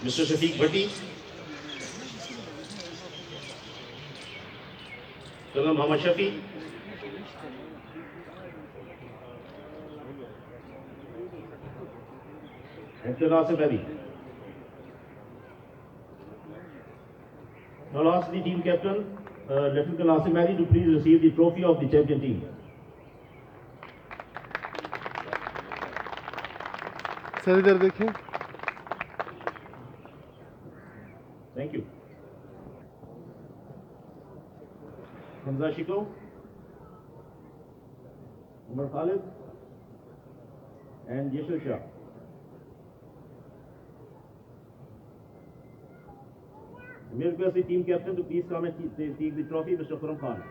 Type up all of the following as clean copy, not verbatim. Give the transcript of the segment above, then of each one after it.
Mr. Shafiq Bhatti, Colonel Muhammad Shafi, Captain Asif Ali. Now ask the team captain, Lieutenant Colonel Asif Ali, to please receive the trophy of the champion team. سر ادھر دیکھیں. Thank you. Hamza Shiko, Umar Khalid, and Yashir Shah. May I request the team captain to please come and take the trophy, Mr. Khurram Khan.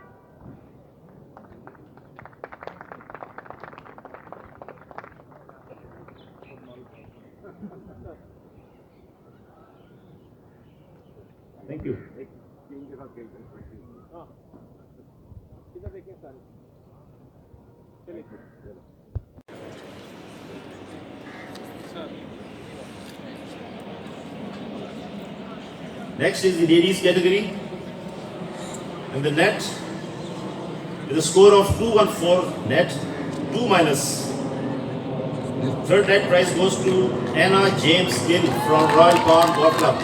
Thank you. Next is the ladies category. In the net, with a score of 214 net, 2 minus. Third net prize goes to Anna James Gill from Royal Palm Golf Club.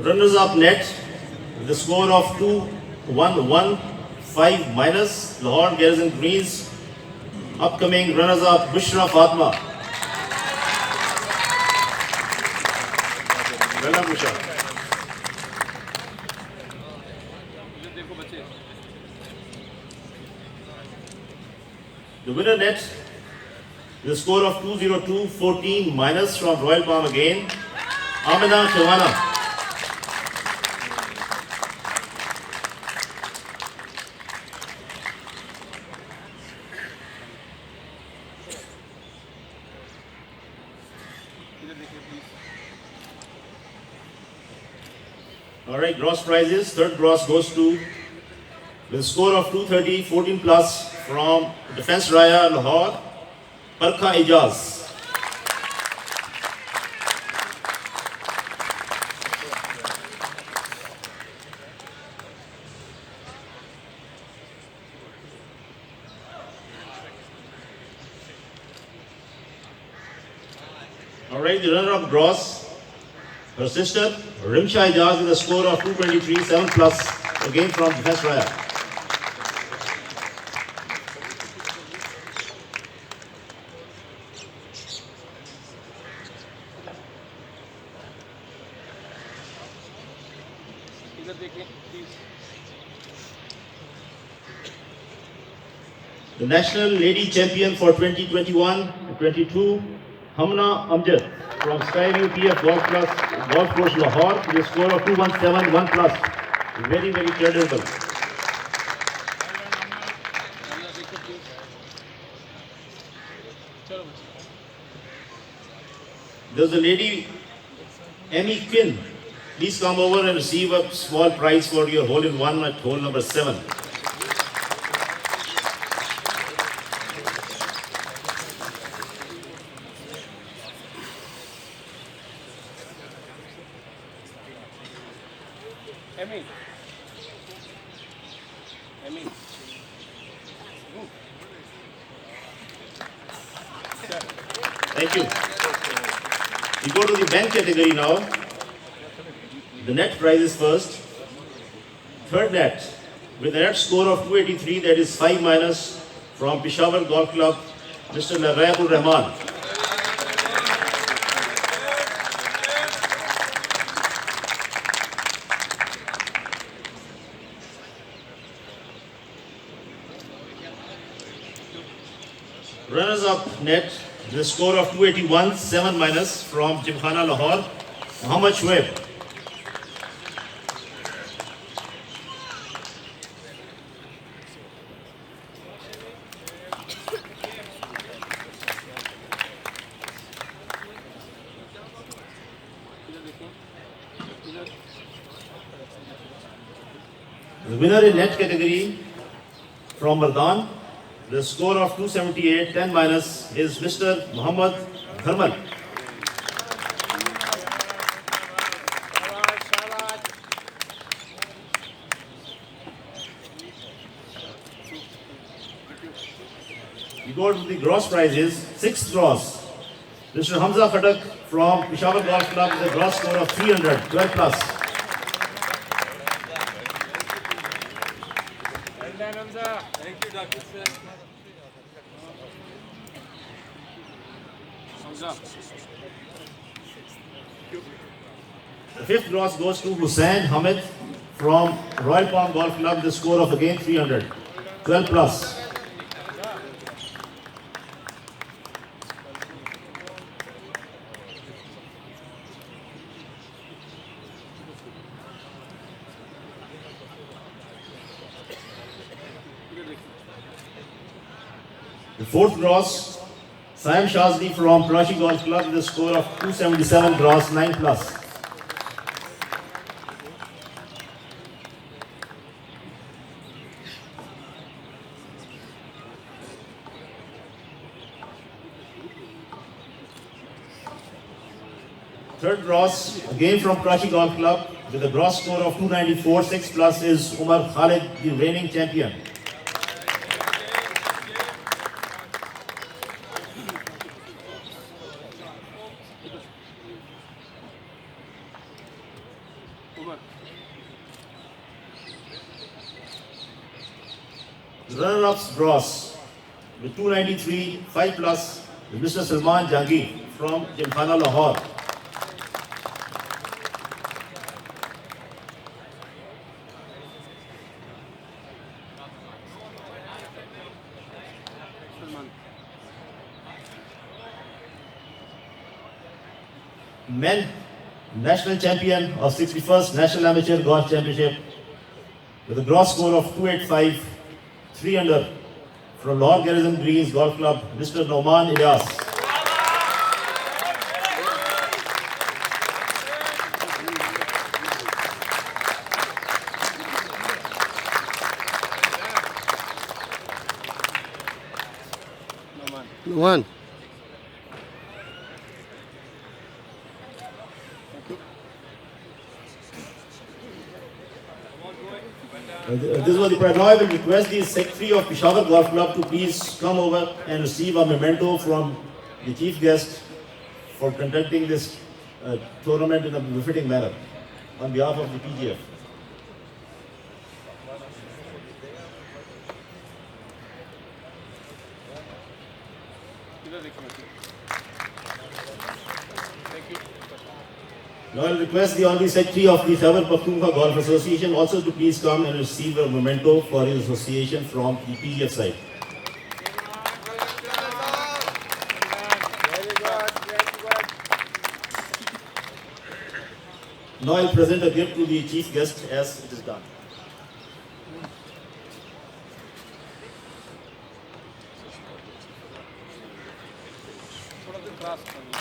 Runners up net with a score of 2-1-1-5 minus, Lahore Garrison Greens. Upcoming runners up Bushra Fatma. Well done, Bushra. The winner net with a score of 202-14 minus from Royal Palm again, Amina Shawana. Alright, gross prizes. Third gross goes to, with a score of 230, 14 plus from Defence Raya Lahore, Parkha Ijaz. Alright, the runner-up gross, her sister, Rimsha Ijaz, with a score of 223, 7 plus, again from Defence Raya. The national lady champion for 2021-22, Hamna Amjad from Skyview PF Golf Course Lahore with a score of 217, 1 plus. Very, very credible. There's a lady, Amy Quinn. Please come over and receive a small prize for your hole-in-one at hole number 7. Thank you. We go to the bank category now. The net prize is first. Third net, with a net score of 283, that is 5 minus, from Peshawar Golf Club, Mr. Narayapur Rahman. Runners up net with a score of 281, 7 minus, from Jimkhana Lahore, Muhammad Shoaib. winner in net category from Mardan, the score of 278, 10 minus, is Mr. Muhammad Thermal. We go to the gross prizes. Sixth gross, Mr. Hamza Khatak from Peshawar Golf Club with a gross score of 300, 12 plus. Well done, Hamza. Thank you, Dr. Sir. Hamza. The fifth gross goes to Hussain Hamid from Royal Palm Golf Club with a score of again 300, 12 plus. The fourth gross, Saim Shazli from Prashi Golf Club with a score of 277 gross, 9 plus. Third gross, again from Prashi Golf Club with a gross score of 294, 6 plus, is Umar Khalid, the reigning champion. Runner-ups gross with 293, 5 plus, is Mr. Salman Jhangi from Gymkhana Lahore. Men national champion of 61st National Amateur Golf Championship with a gross score of 285, 3 under, from Lahore Garrison Greens Golf Club, Mr. Noman Ilyas. One. This was the prize. Now I will request the Secretary of Peshawar Golf Club to please come over and receive a memento from the chief guest for conducting this tournament in a befitting manner on behalf of the PGF. Now I will request the Honorary Secretary of the Khyber Pakhtunkhwa Golf Association also to please come and receive a memento for his association from the PGF side. Now I will present a gift to the chief guest as it is done.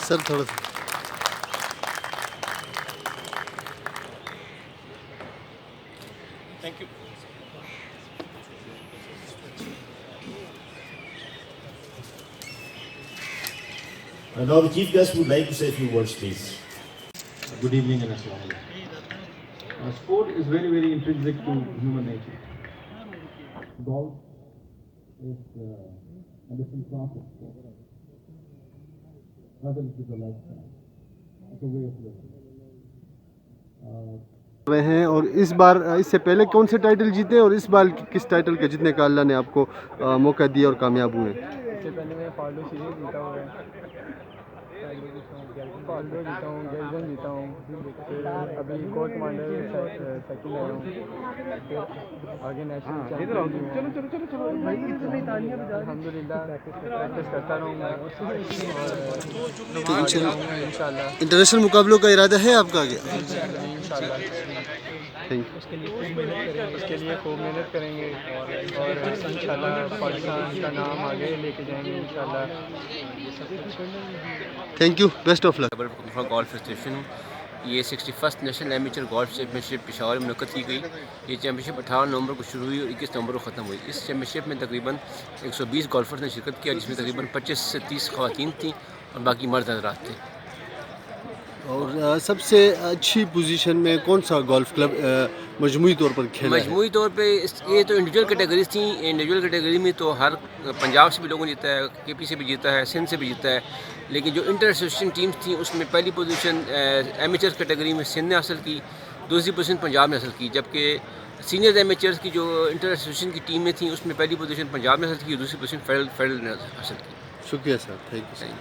Sir थोड़ा सा Thank you. And now the chief guest would like to say a few words, please. Good evening and assalamu alaikum. Sport is very, very intrinsic to human nature. Golf is a different class of sport. Rather, it is a lifestyle. It's a way of living. रहे हैं और इस बार इससे पहले कौन से title जीते और इस बार किस टाइटल के जीतने का अल्लाह ने आपको मौका दिया और कामयाब हुए? इससे पहले मैं फाल्डो सीरीज जीता हुआ है, फाल्डो जीता हूँ, गैल्जन जीता हूँ, फिर अभी कोर कमांडर सेकंड आया हूँ, फिर आगे नेशनल अल्हम्दुलिल्लाह प्रैक्टिस करता रहूँगा और इंशाल्लाह इंटरनेशनल मुकाबलों का इरादा है आपका आगे? इंशाल्लाह थैंक यू। उसके लिए खूब मेहनत करेंगे और इंशाल्लाह पाकिस्तान का नाम आगे लेके जाएंगे इंशाल्लाह। Thank you, best of luck. Khyber Pakhtunkhwa golf association हूँ یہ 61 نیشنل ایمیچر گولف چیمپئن شپ پشاور میں منعقد کی گئی. یہ چیمپئن شپ 18 نومبر کو شروع ہوئی اور 21 نومبر کو ختم ہوئی. اس چیمپئن شپ میں تقریباً 120 گولفرز نے شرکت کیا، جس میں تقریباً 25 سے 30 خواتین تھیں اور باقی مرد حضرات تھے. اور سب سے اچھی پوزیشن میں کون سا گولف کلب مجموعی طور پر کھیلا ہے؟ مجموعی طور پہ یہ تو انڈیویجول کیٹیگریز تھیں. انڈیویجول کیٹیگری میں تو ہر پنجاب سے بھی لوگوں نے جیتا ہے، کے پی سے بھی جیتا ہے، سندھ سے بھی جیتا ہے. لیکن جو انٹر ایسوسیشن ٹیمز تھیں اس میں پہلی پوزیشن ایمیچر کیٹیگری میں سندھ نے حاصل کی، دوسری پوزیشن پنجاب نے حاصل کی. جبکہ سینئر ایمیچرز کی جو انٹر ایسوسیشن کی ٹیمیں تھیں اس میں پہلی پوزیشن پنجاب نے حاصل کی اور دوسری پوزیشن فیڈرل نے حاصل کی. شکریہ سر، تھینک یو سر.